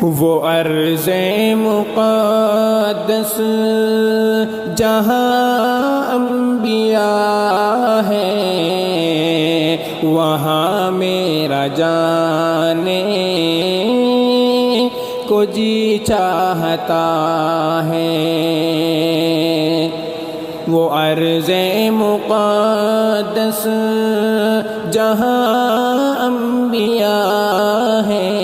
وہ ارض مقدس جہاں انبیاء ہے، وہاں میرا جانے کو جی چاہتا ہے۔ وہ ارض مقدس جہاں انبیاء ہے،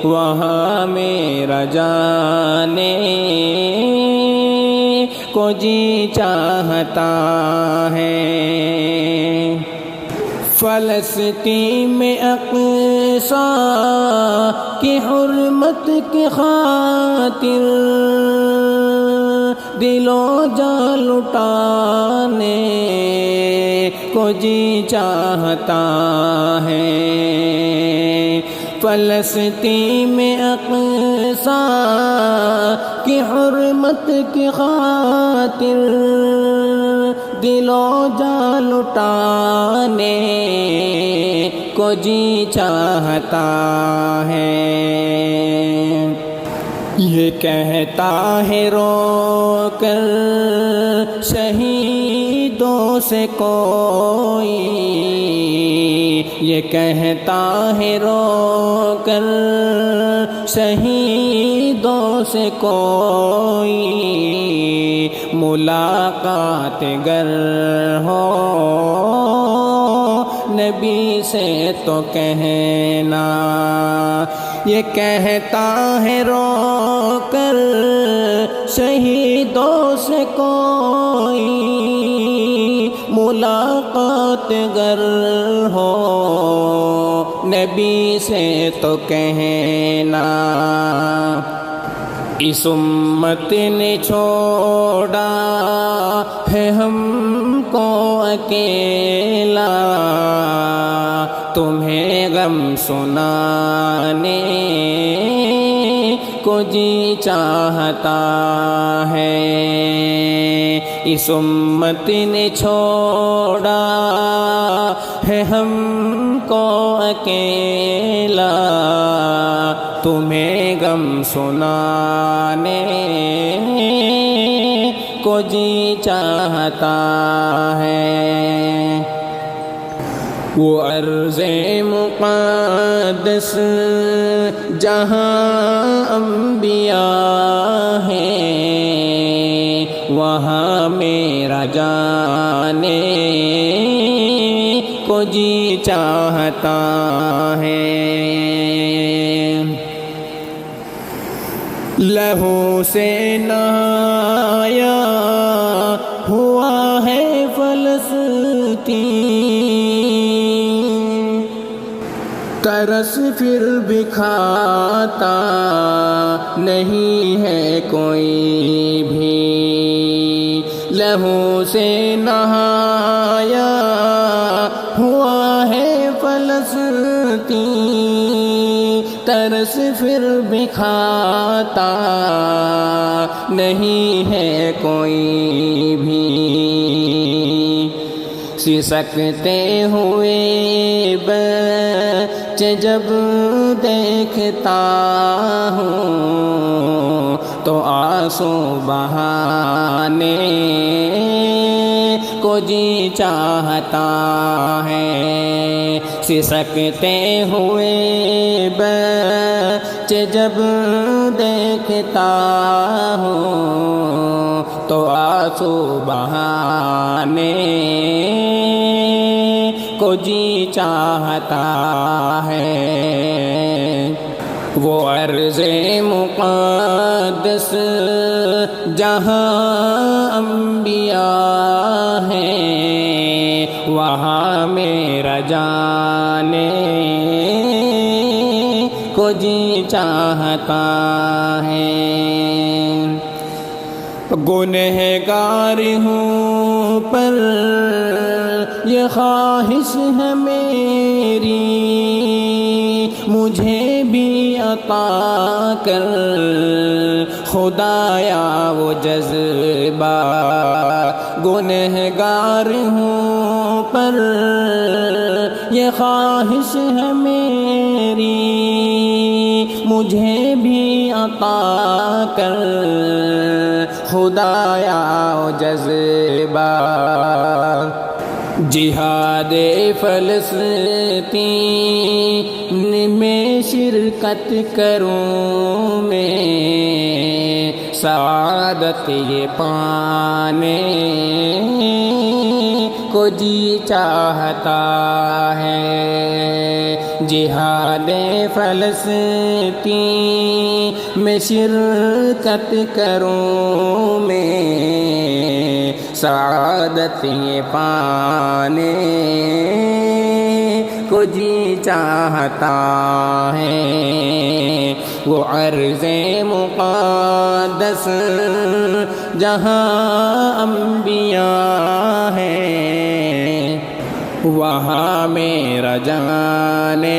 وہاں میرا جانے کو جی چاہتا ہے۔ فلسطین میں اقصیٰ کی حرمت کی خاطر دل و جان لٹانے کو جی چاہتا ہے۔ فلسطین میں اقصیٰ کی حرمت کی خاطر دل و جان لٹانے کو جی چاہتا ہے۔ یہ کہتا ہے رو کر شہیدوں سے کوئی، یہ کہتا ہے رو کر شہیدوں سے کوئی، ملاقات گر ہو نبی سے تو کہنا۔ یہ کہتا ہے رو کر شہیدوں سے کوئی، ملاقات گر ہو نبی سے تو کہنا۔ اس امت نے چھوڑا ہے ہم کو اکیلا، تمہیں غم سنانے کو جی چاہتا ہے۔ اس امت نے چھوڑا ہے ہم کو اکیلا، تمہیں غم سنانے کو جی چاہتا ہے۔ وہ ارض مقدس جہاں انبیاء ہے، وہاں میرا جانے کو جی چاہتا ہے۔ لہو سے نہایا ہوا ہے فلسطین، ترس پھر بھی کھاتا نہیں ہے کوئی بھی۔ لہو سے نہایا ہوا ہے فلسطین، ترس پھر بھی کھاتا نہیں ہے کوئی بھی۔ سسکتے ہوئے بچے جب دیکھتا ہوں تو آنسو بہانے کو جی چاہتا ہے۔ سسکتے ہوئے بچے جب دیکھتا ہوں تو آنسو بہانے کو جی چاہتا ہے۔ وہ ارض مقدس جہاں انبیاء ہے، وہاں میرا جانے کو جی چاہتا ہے۔ گنہگار ہوں پر یہ خواہش ہے میری، مجھے بھی عطا کر خدایا وہ جذبہ۔ گنہگار ہوں پر یہ خواہش ہے میری، مجھے بھی عطا کر خدایا وہ جذبہ جہاد فلسطین میں شرکت کروں میں سعادت یہ پانے کو جی چاہتا ہے جہاد فلسطین میں شرکت کروں میں سعادت یہ پانے کو جی چاہتا ہے وہ عرض مقدس جہاں انبیاء ہیں وہاں میرا جانے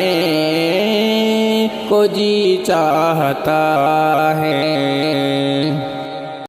کو جی چاہتا ہے